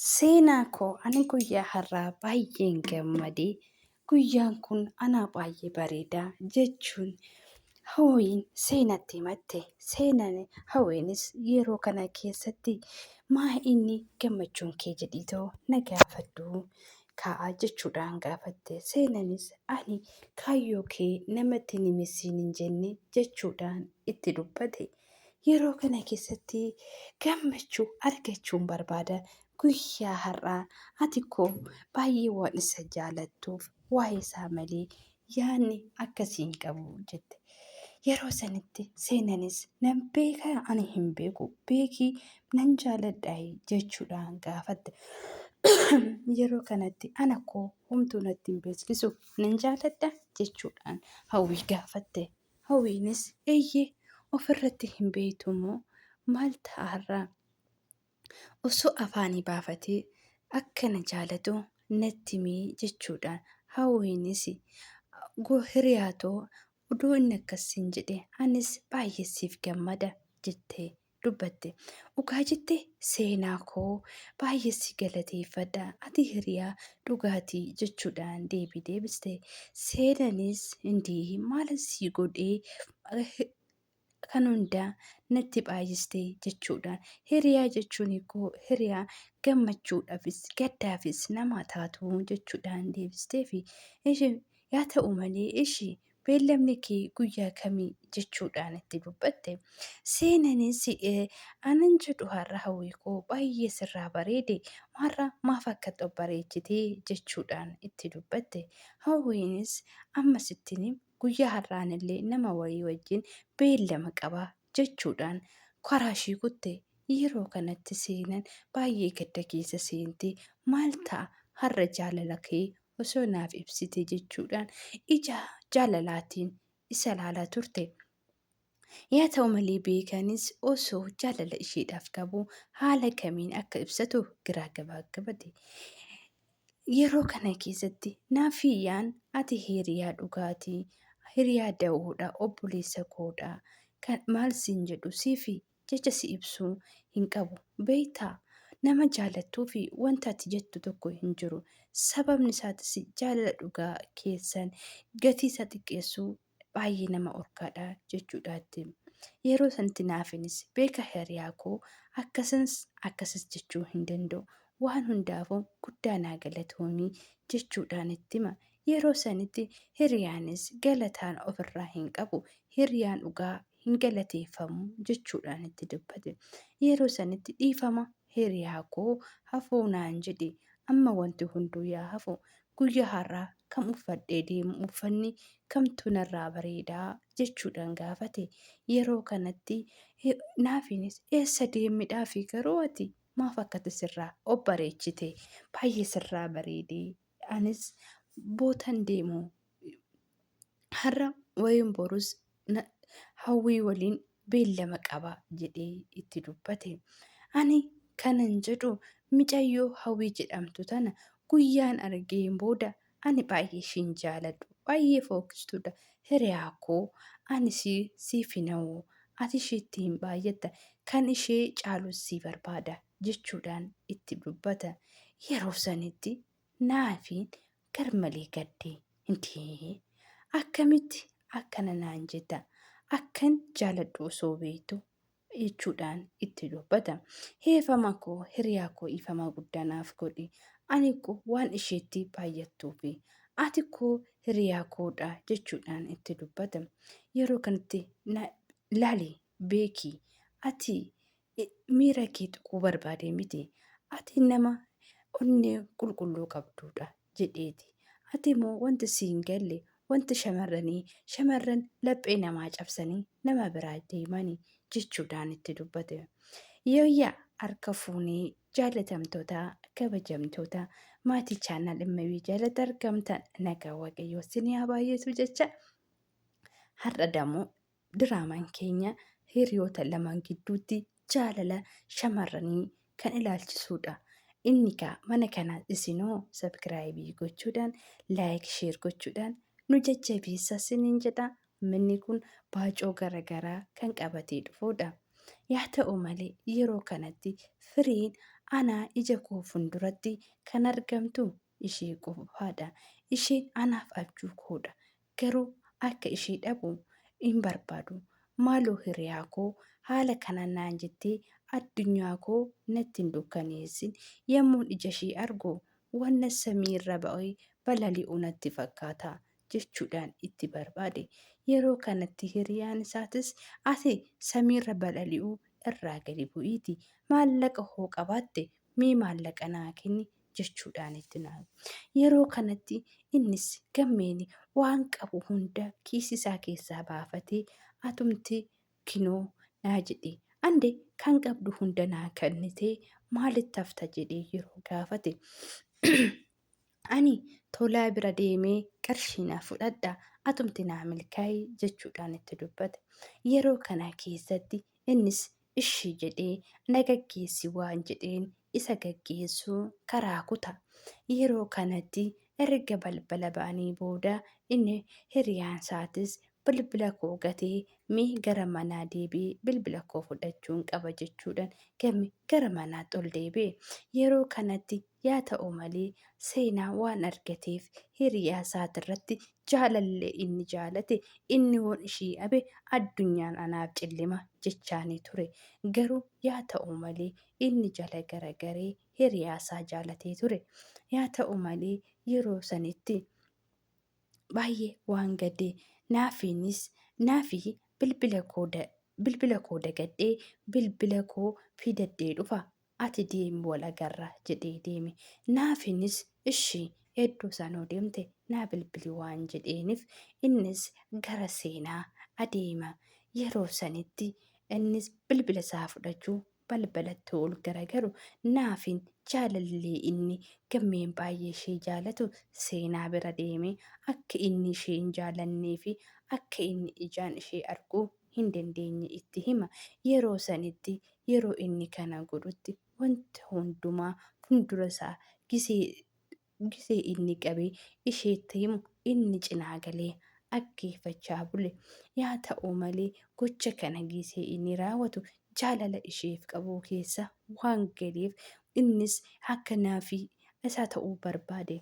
Seenaa koo ani guyyaa har'aa baay'een gammadee guyyaan kun anaa baay'ee bareedaa jechuun hawwiin seenatti himatte. Seenaan hawwiinis yeroo kana keessatti maa inni gammachuun kee jedhitoo na gaafadhu ka'a jechuudhaan gaafatte. Seenaanis ani kaayyoo kee namatti hin himisiin hin jenne jechuudhaan itti dubbate. Yeroo kana keessatti gammachuu argachuun barbaada. Guyyaa har'aa ati koo baay'ee waan isa jaalattuuf waa'ee isaa malee yaadni akkasiin qabu jette. Yeroo sanitti seenanis nan beekaa ani hin beeku beekii nan jaaladhaa jechuudhaan gaafatte. Yeroo kanatti ana koo homtuu natti hin beeksisu nan jaaladha jechuudhaan hawwii gaafatte. Hawwiinis eeyyee ofirratti hin beektumoo maal ta'a har'aa? Osoo afaanii baafatee akkana jaalatu natti himii jechuudhaan hawwiinis hiriyaatoo oduu inni akkasiin jedhe anis baay'ee siif gammada jettee dubbatte. Dhugaa jettee seenaa koo baay'ee si galateeffadha ati hiriyaa dhugaatii jechuudhaan deebiste. Seenaanis indii maal si godhee kan hundaa natti baay'istee jechuudhaan hiriyaa jechuun koo hiriyaa gammachuudhaafis gaddaafis nama taatu jechuudhaan deebistee fi yaa ta'u malee ishii beellamni kee guyyaa kamii jechuudhaan itti dubbatte. Seenaanis anan jedhu har'a hawwii koo baay'ee sirraa bareede har'a maaf akka bareechitee jechuudhaan itti dubbatte. Hawwiinis ammasittiin guyyaa har'aanillee nama wayii wajjin beellama qaba jechuudhaan karaa ishii kutte. Yeroo kanatti seenaan baay'ee gadda keessa seentee maal ta'a har'a jaalala kee osoo naaf ibsite jechuudhaan ija jaalalaatiin isa ilaalaa turte. Yaa ta'u malee beekanis osoo jaalala isheedhaaf qabu haala kamiin akka ibsatu garaa gabaagabate. Yeroo kana keessatti naafiyyaan ati hiriyaa dhugaatii hiriyaa da'uudha obboleessa koodha kan maal siin jedhu siifi jecha si ibsuu hin qabu beektaa nama jaalattuu fi wanta ati jettu tokko hin jiru. Sababni isaatis jaalala dhugaa keessan gatii isa xiqqeessuu baay'ee nama orkaadha jechuudhaatti. Yeroo sanatti naafinis beeka hiriyaa koo akkasas jechuu hin danda'u. Waan hundaafuu guddaa naa galatoomii jechuudhaan itti hima. Yeroo sanitti hiriyaanis galataan ofirraa hin qabu. Hiriyaan dhugaa hin galateeffamu jechuudhaan itti dubbate. Yeroo sanitti dhiifama hiriyaa koo hafuu naan jedhe amma wanti hunduu yaa hafu guyyaa har'aa kam uffadhee deemu uffanni kamtu narraa bareedaa jechuudhaan gaafate. Yeroo kanatti naafinis eessa deemidhaafi garuu ati maaf akkati sirraa obbareechite baay'ee sirraa bareedee anis bootan deemu har'a wayin borus hawwii waliin beellama qaba jedhee itti dubbate. Ani kanan jedhu micayyoo hawwii jedhamtu tana guyyaan argeen booda ani baay'ee ishiin jaaladhu baay'ee fookistuudha hiriyaa koo ani siif hin hawwu ati isheetti hin baay'atta kan ishee caalus si barbaada jechuudhaan itti dubbata. Yeroo sanitti naafiin garmalee gaddee intee akkamitti akkana naan jetta akkan jaaladhu osoo beektu jechuudhaan itti dubbata. Heeffama koo hiriyaa koo ifama guddaa naaf godhi ani koo waan isheetti baay'attuufi ati koo hiriyaa koodha jechuudhaan itti dubbata. Yeroo kanatti laali beekii ati miira kee tuquu barbaade miti ati nama onnee qulqulluu qabduudha jedheeti. Ati immoo wanti siin galle wanti shamarran laphee namaa cabsanii nama biraa deemanii jechuudhaan itti dubbate. Yooyyaa harka fuunee jaalatamtoota kabajamtoota maatii chaanal Immawii jalatti argamtan nagaa waaqayyoo isin haa baay'eetu jecha har'a dammoo diraamaan keenya hiriyoota lamaan gidduutti jaalala shamarranii kan ilaalchisuudha. Inni mana kana isinoo sabskiraayibii gochuudhaan laayik sheer gochuudhaan nu jajjabeessaa isiniin jedha. Manni kun baacoo garaagaraa kan qabatee dhufuudha. Yaa ta'u malee yeroo kanatti firiin Anaa ija koo fuulduratti kan argamtu ishee qofaadha. Isheen anaaf abjuu koodha. Garuu akka ishee dhabu hin barbaadu. Maaloo hiriyaa koo haala kana naan jettee addunyaa koo natti hin dukkaneessin. Yommuun ija ishee argu wanna samiirra ba'ee balali'u natti fakkaata jechuudhaan itti barbaade. Yeroo kanatti hiriyaan isaatis ati samiirra balali'uu irraa gadi bu'iiti maallaqa hoo qabaatte mee maallaqa naa kenni jechuudhaan itti naamu. Yeroo kanatti innis gammeeni waan qabu hunda kiisisaa keessaa baafatee atumti kinoo naa jedhe ande kan qabdu hunda naa kennitee maalitti hafta jedhee yeroo gaafate. Ani tolaa bira deemee qarshii naa fudhadha atumti naa milkaa'ii jechuudhaan itti dubbate. Yeroo kana keessatti innis ishii jedhee na gaggeessi waan jedheen isa gaggeessuu karaa kuta. Yeroo kanatti erga balbala ba'anii booda inni hiriyaan isaatis bilbila koo gatee mee gara manaa deebi'ee bilbila koo fudhachuun qaba jechuudhaan gamme gara manaatti ol deebi'e. Yeroo kanatti yaa ta'u malee seenaa waan argateef hiriyaa isaatirratti jaalallee inni jaalate inni waan ishii abe addunyaan anaaf cillima jechaanii ture. Garuu yaa ta'u malee inni jala garagaree hiriyaa isaa jaalatee ture. Yaa ta'u malee yeroo sanitti baay'ee waan gadee naafi bilbila koo dagadhee bilbila koo fidaddee dhufa ati deemi wal agarra jedhee deeme. Naafinis ishii hedduu sanoo deemte naa bilbili waan jedheeniif innis gara seenaa adeema. Yeroo sanitti innis bilbila isaa fudhachuu balbalatti ol garagaru naafin jaalallee inni gammeen baay'ee ishee jaalatu seenaa bira deeme akka inni ishee hin jaalannee fi akka inni ijaan ishee arguu hin dandeenye itti hima. Yeroo sanitti yeroo inni kana godhutti wanta hundumaa fuuldura isaa gisee inni qabee isheetti himu inni cinaa galee dhaggeeffachaa bule. Yaa ta'u malee gocha kana gisee inni raawwatu jaalala isheef qabu keessa waan galeef innis akka naafi isaa ta'uu barbaade.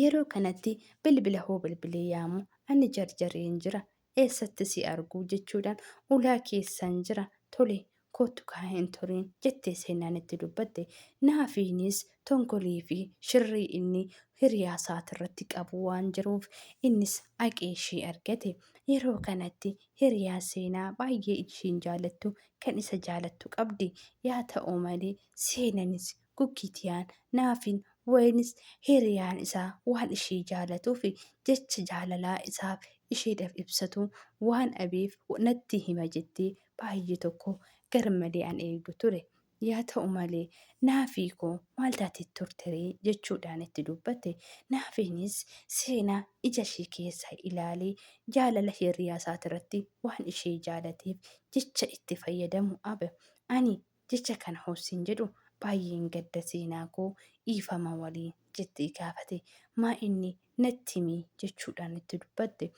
Yeroo kanatti bilbila hoo bilbilee yaamu ani jarjareen jira eessatti si arguu jechuudhaan ulaa keessan jira tole kootu kaa hin turiin jettee seenaan itti dubbatte. Naafiinis tonkolii fi shirrii inni hiriyaa isaatirratti qabu waan jiruuf innis haqee ishee argate. Yeroo kanatti hiriyaa seenaa baay'ee ishiin jaalattu kan isa jaalattu qabdi. Yaa ta'u malee seenanis guggitiyaan naafiin wayinis hiriyaan isaa waan ishee jaalatuuf jecha jaalalaa isaaf isheedhaaf ibsatu waan abeef natti hima jettee baay'ee tokko garmalee an eegu ture. Yaa ta'u malee naafii koo maal taatee turtere jechuudhaan itti dubbatte. Naafiinis seenaa ija ishee keessaa ilaalee jaalala hiriyaa isaatirratti waan ishee jaalateef jecha itti fayyadamu abe. Ani jecha kana hoosiin jedhu baay'een gadda seenaa koo dhiifama waliin jettee gaafate. Maa inni natti himii jechuudhaan itti dubbatte.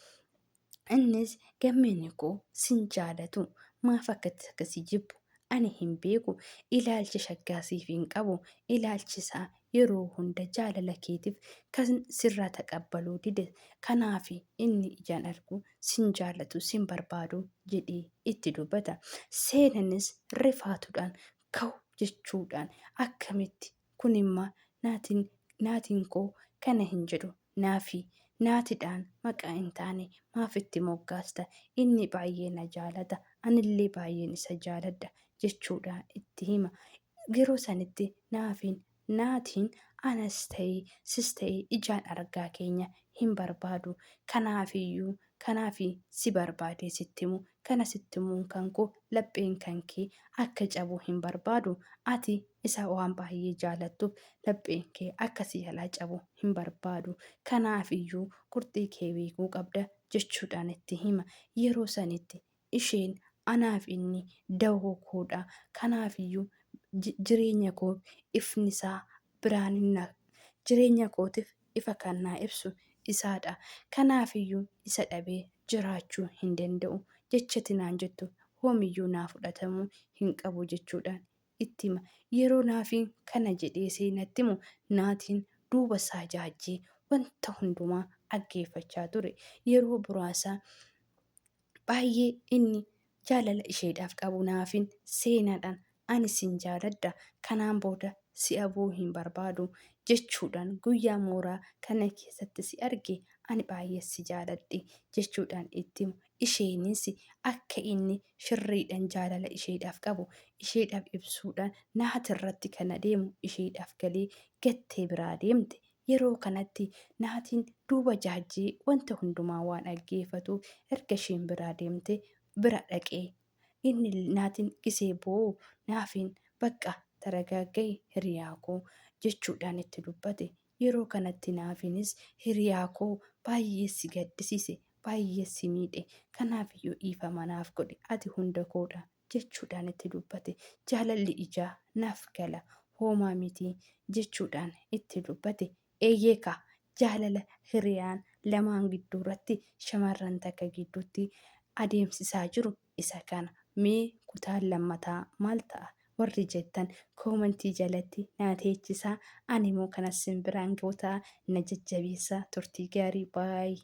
Innis gammeenni koo sin jaalatu maaf akkasii jibbu ani hin beeku ilaalcha shaggaasiif hin qabu ilaalchisaa yeroo hunda jaalala keetiif kan sirraa taqabbaluu dide kanaaf inni ijaan argu sin jaalatu sin barbaadu jedhee itti dubbata. Seenanis rifaatuudhaan ka'u jechuudhaan akkamitti kun immoo naatiin koo kana hin jedhu naatiidhaan maqaa hin taane maaf itti moggaasta inni baay'ee na jaalata anillee baay'een isa jaaladha jechuudhaan itti hima. Yeroo sanitti naatiin anas ta'ee sis ta'ee ijaan argaa keenya hin barbaadu kanaafi si barbaadee sitti himu kana sitti himuun kan koo lapheen kan kee akka cabu hin barbaadu ati isa waan baay'ee jaalattuuf lapheen kee akka si jalaa cabu hin barbaadu kanaafiyyuu qurxii kee beekuu qabda jechuudhaan itti hima. Yeroo sanitti isheen anaaf inni dawoo koodha kanaafiyyuu jireenya koo ifnisaa biraaninna jireenya kootiif ifa kan naa ibsu isaadha. Kanaafiyyuu isa dhabee jiraachuu hin danda'u jechati naan jettu hoomiyyuu naa fudhatamuu hin qabu jechuudhaan itti hima. Yeroo naafiin kana jedhee seenatti himu naatiin duuba isaa jaajjee wanta hundumaa dhaggeeffachaa ture. Yeroo muraasa baay'ee inni jaalala isheedhaaf qabu naafiin seenaadhaan ani sin jaaladha kanaan booda si abuu hin barbaadu jechuudhaan guyyaa mooraa kana keessatti si arge ani baay'ee si jaaladhe jechuudhaan itti himu. Isheenis akka inni sirriidhaan jaalala isheedhaaf qabu isheedhaaf ibsuudhaan naatirratti kan adeemu isheedhaaf galee gattee biraa deemte. Yeroo kanatti naatiin duuba jaajjee wanta hundumaa waan dhaggeeffatuuf erga isheen biraa deemte bira dhaqee inni naatiin qisee boo'u naafiin bakka taragaagga'i hiriyaa koo jechuudhaan itti dubbate. Yeroo kanatti naafiinis hiriyaa koo baay'ee si gaddisiise baay'ee si miidhe kanaafiyyuu dhiifama naaf godhi ati hunda koodha jechuudhaan itti dubbate. Jaalalli ijaa naaf gala hoomaa miti jechuudhaan itti dubbate. Eeyyeeka jaalala hiriyaan lamaan gidduu irratti shamarran takka gidduutti adeemsisaa jiru isa kana. Mee kutaan lammataa maal ta'a? Warri jettan koomentii jalatti naa teechisaa. Ani immoo kanas sin biraan ga'u ta'a. Na jajjabeessaa. Turtii gaarii baay'ee.